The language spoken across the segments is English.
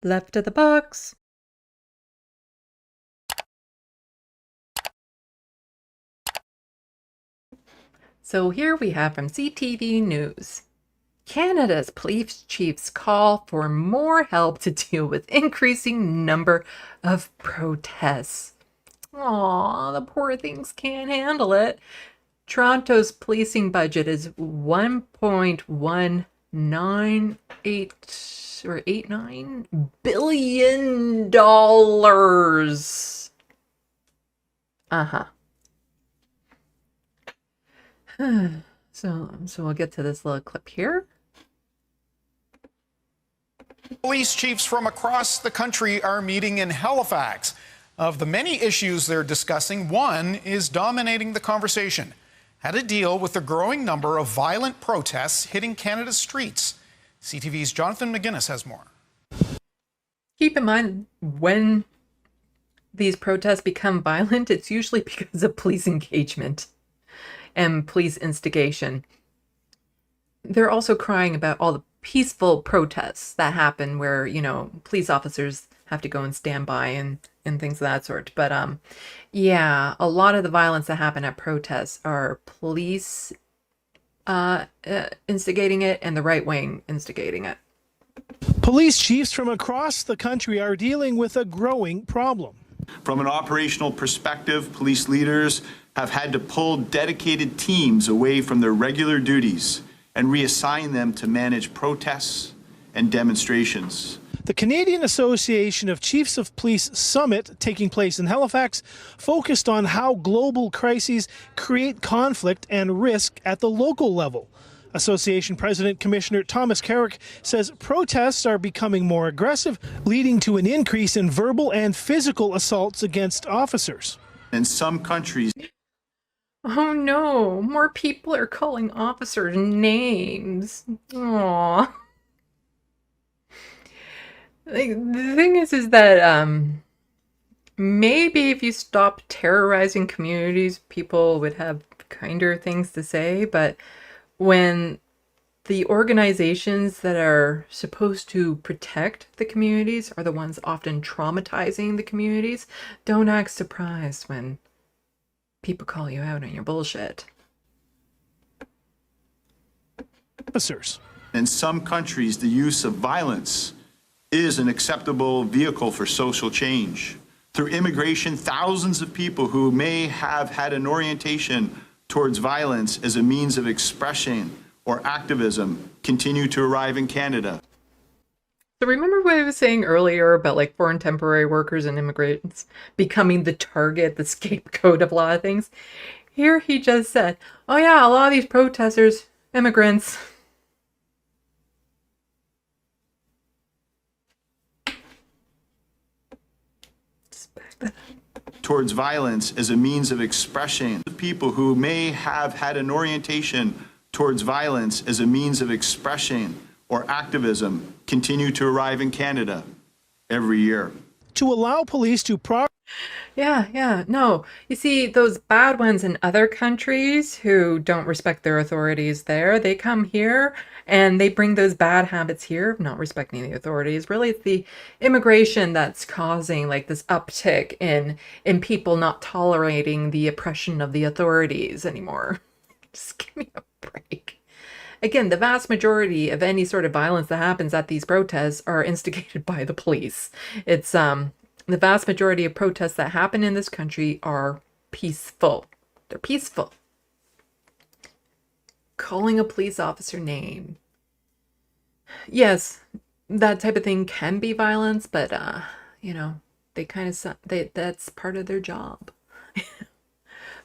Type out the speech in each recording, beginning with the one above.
Left of the box. So here we have from CTV News. Canada's police chiefs call for more help to deal with increasing number of protests. Aw, the poor things can't handle it. Toronto's policing budget is 1.198 or 89 billion dollars. Uh-huh. So we'll get to this little clip here. Police chiefs from across the country are meeting in Halifax. Of the many issues they're discussing, one is dominating the conversation: how to deal with the growing number of violent protests hitting Canada's streets. CTV's Jonathan McGuinness has more. Keep in mind, when these protests become violent, it's usually because of police engagement and police instigation. They're also crying about all the peaceful protests that happen where, you know, police officers have to go and stand by and things of that sort. But yeah, a lot of the violence that happen at protests are police instigating it and the right wing instigating it. Police chiefs from across the country are dealing with a growing problem. From an operational perspective, police leaders have had to pull dedicated teams away from their regular duties and reassign them to manage protests and demonstrations. The Canadian Association of Chiefs of Police Summit, taking place in Halifax, focused on how global crises create conflict and risk at the local level. Association President Commissioner Thomas Carrick says protests are becoming more aggressive, leading to an increase in verbal and physical assaults against officers. In some countries, Oh no, more people are calling officers names. Aww. Like, the thing is that maybe if you stop terrorizing communities, people would have kinder things to say. But when the organizations that are supposed to protect the communities are the ones often traumatizing the communities, don't act surprised when people call you out on your bullshit. Officers. in some countries, the use of violence is an acceptable vehicle for social change. Through immigration, thousands of people who may have had an orientation towards violence as a means of expression or activism continue to arrive in Canada. So remember what I was saying earlier about like foreign temporary workers and immigrants becoming the target, the scapegoat of a lot of things? Here he just said, oh yeah, a lot of these protesters, immigrants. Just back that up. Towards violence as a means of expression. People who may have had an orientation towards violence as a means of expression or activism continue to arrive in Canada every year. To allow police to No. You see, those bad ones in other countries who don't respect their authorities there, they come here and they bring those bad habits here of not respecting the authorities. Really, it's the immigration that's causing like this uptick in people not tolerating the oppression of the authorities anymore. Just give me a break. Again, the vast majority of any sort of violence that happens at these protests are instigated by the police. It's the vast majority of protests that happen in this country are peaceful. They're peaceful. Calling a police officer name. Yes, that type of thing can be violence, but you know, they kind of that's part of their job.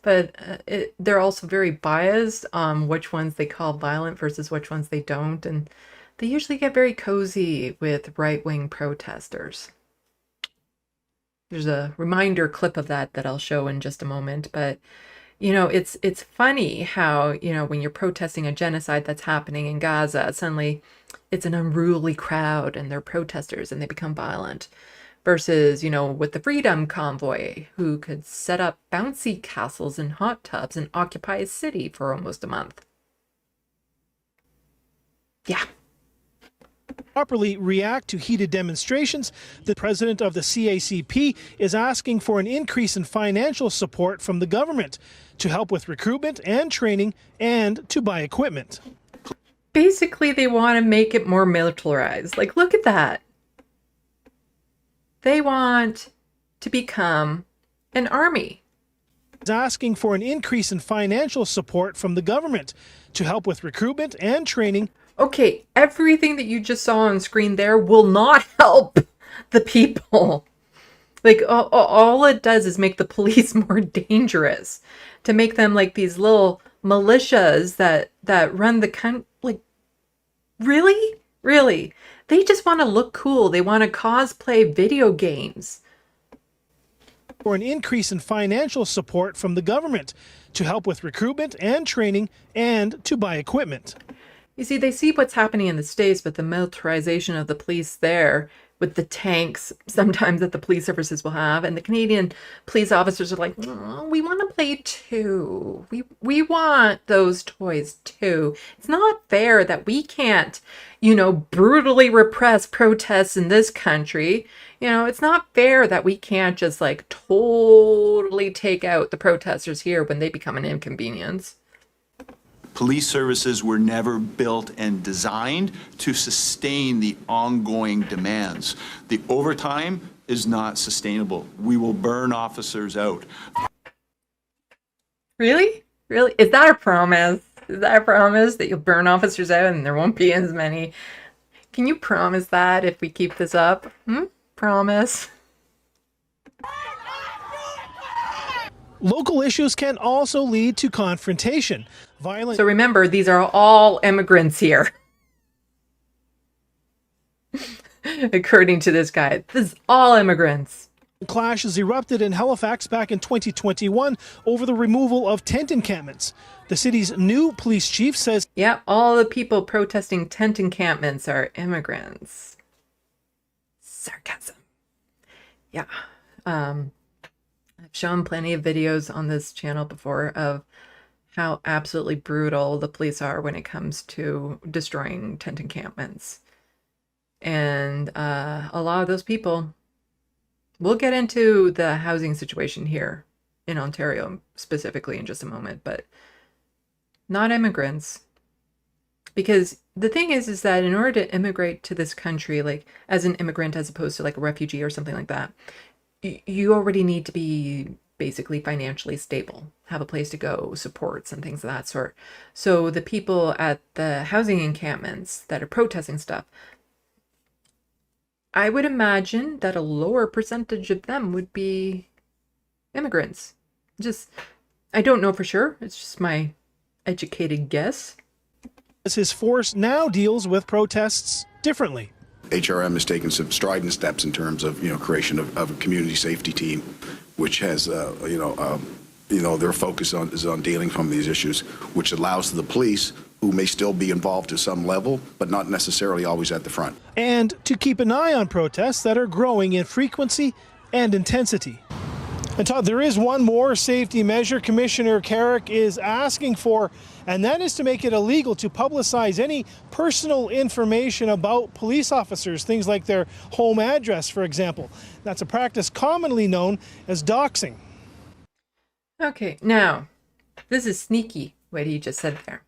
But they're also very biased on which ones they call violent versus which ones they don't. And they usually get very cozy with right-wing protesters. There's a reminder clip of that I'll show in just a moment. But, you know, it's funny how, you know, when you're protesting a genocide that's happening in Gaza, suddenly it's an unruly crowd and they're protesters and they become violent. Versus, you know, with the Freedom Convoy, who could set up bouncy castles and hot tubs and occupy a city for almost a month. Yeah. properly react to heated demonstrations, the president of the CACP is asking for an increase in financial support from the government to help with recruitment and training and to buy equipment. Basically, they want to make it more militarized. Like, look at that. They want to become an army. Is asking for an increase in financial support from the government to help with recruitment and training. Okay, everything that you just saw on screen there will not help the people. Like, all it does is make the police more dangerous, to make them like these little militias that run the country. Like, really? Really? They just want to look cool. They want to cosplay video games. For an increase in financial support from the government to help with recruitment and training and to buy equipment. You see, they see what's happening in the States with the militarization of the police there, with the tanks sometimes that the police services will have, and the Canadian police officers are like, oh, we want to play too. We want those toys too. It's not fair that we can't, brutally repress protests in this country. It's not fair that we can't just like totally take out the protesters here when they become an inconvenience. Police services were never built and designed to sustain the ongoing demands. The overtime is not sustainable. We will burn officers out. Really? Really? Is that a promise? Is that a promise that you'll burn officers out and there won't be as many? Can you promise that if we keep this up? Promise? Local issues can also lead to confrontation. Violent. So remember, these are all immigrants here. According to this guy, this is all immigrants. Clashes erupted in Halifax back in 2021 over the removal of tent encampments. The city's new police chief says, yeah, all the people protesting tent encampments are immigrants. Sarcasm. Yeah. I've shown plenty of videos on this channel before of how absolutely brutal the police are when it comes to destroying tent encampments. And a lot of those people, we'll get into the housing situation here in Ontario specifically in just a moment, but not immigrants. Because the thing is that in order to immigrate to this country, like as an immigrant as opposed to like a refugee or something like that, you already need to be basically financially stable, have a place to go, supports and things of that sort. So the people at the housing encampments that are protesting stuff, I would imagine that a lower percentage of them would be immigrants. I don't know for sure. It's just my educated guess. his force now deals with protests differently. HRM has taken some strident steps in terms of, creation of a community safety team, which has, their focus is on dealing from these issues, which allows the police, who may still be involved to some level, but not necessarily always at the front. And to keep an eye on protests that are growing in frequency and intensity. And Todd, there is one more safety measure Commissioner Carrick is asking for, and that is to make it illegal to publicize any personal information about police officers, things like their home address, for example. That's a practice commonly known as doxing. Okay, now, this is sneaky, what he just said there.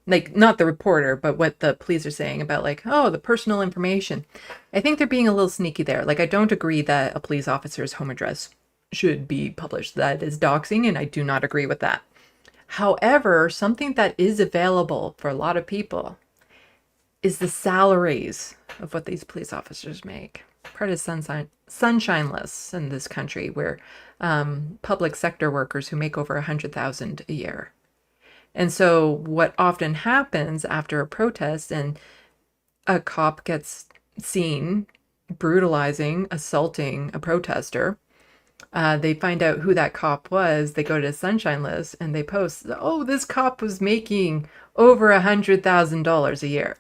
Like, not the reporter, but what the police are saying about, like, oh, the personal information. I think they're being a little sneaky there. Like, I don't agree that a police officer's home address should be published. That is doxing, and I do not agree with that. However, something that is available for a lot of people is the salaries of what these police officers make. Part of sunshine lists in this country, where public sector workers who make over $100,000 a year. And so what often happens after a protest and a cop gets seen brutalizing, assaulting a protester, they find out who that cop was. They go to a sunshine list and they post, oh, this cop was making over $100,000 a year.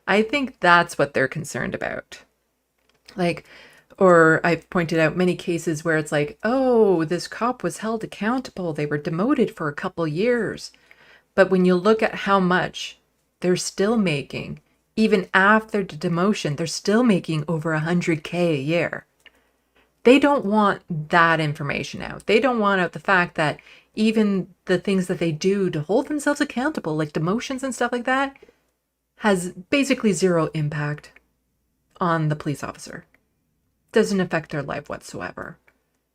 I think that's what they're concerned about. Like, or I've pointed out many cases where it's like, oh, this cop was held accountable. They were demoted for a couple years. But when you look at how much they're still making, even after the demotion, they're still making over 100K a year. They don't want that information out. They don't want out the fact that even the things that they do to hold themselves accountable, like demotions and stuff like that, has basically zero impact on the police officer. Doesn't affect their life whatsoever.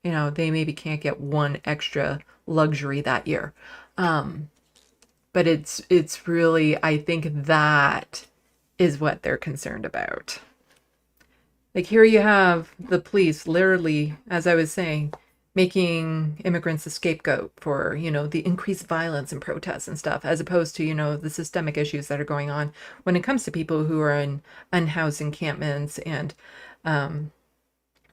You know, they maybe can't get one extra luxury that year. But it's really, I think that is what they're concerned about. Like here you have the police literally, as I was saying, making immigrants a scapegoat for, you know, the increased violence and protests and stuff, as opposed to, you know, the systemic issues that are going on when it comes to people who are in unhoused encampments and,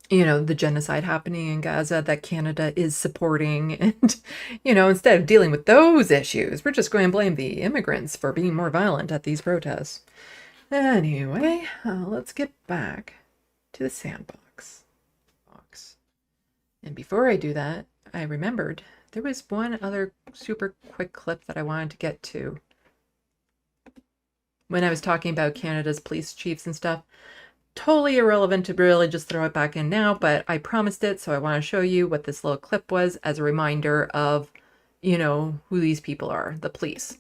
you know, the genocide happening in Gaza that Canada is supporting. And, you know, instead of dealing with those issues, we're just going to blame the immigrants for being more violent at these protests. Anyway, let's get back to the sandbox. And before I do that, I remembered there was one other super quick clip that I wanted to get to. When I was talking about Canada's police chiefs and stuff, totally irrelevant to really just throw it back in now, but I promised it, so I want to show you what this little clip was as a reminder of, you know, who these people are, the police.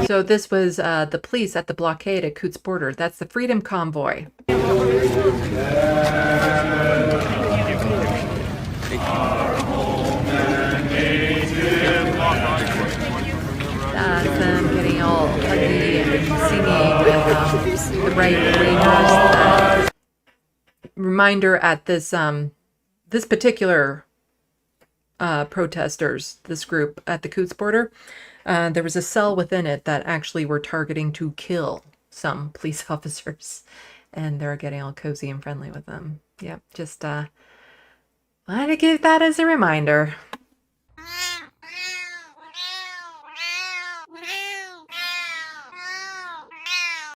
So this was the police at the blockade at Coutts border. That's the Freedom Convoy. That's them getting all ugly and singing with the right rangers. Reminder at this this particular protesters, this group at the Coutts border, there was a cell within it that actually were targeting to kill some police officers, and they're getting all cozy and friendly with them. Yep, just wanted to give that as a reminder.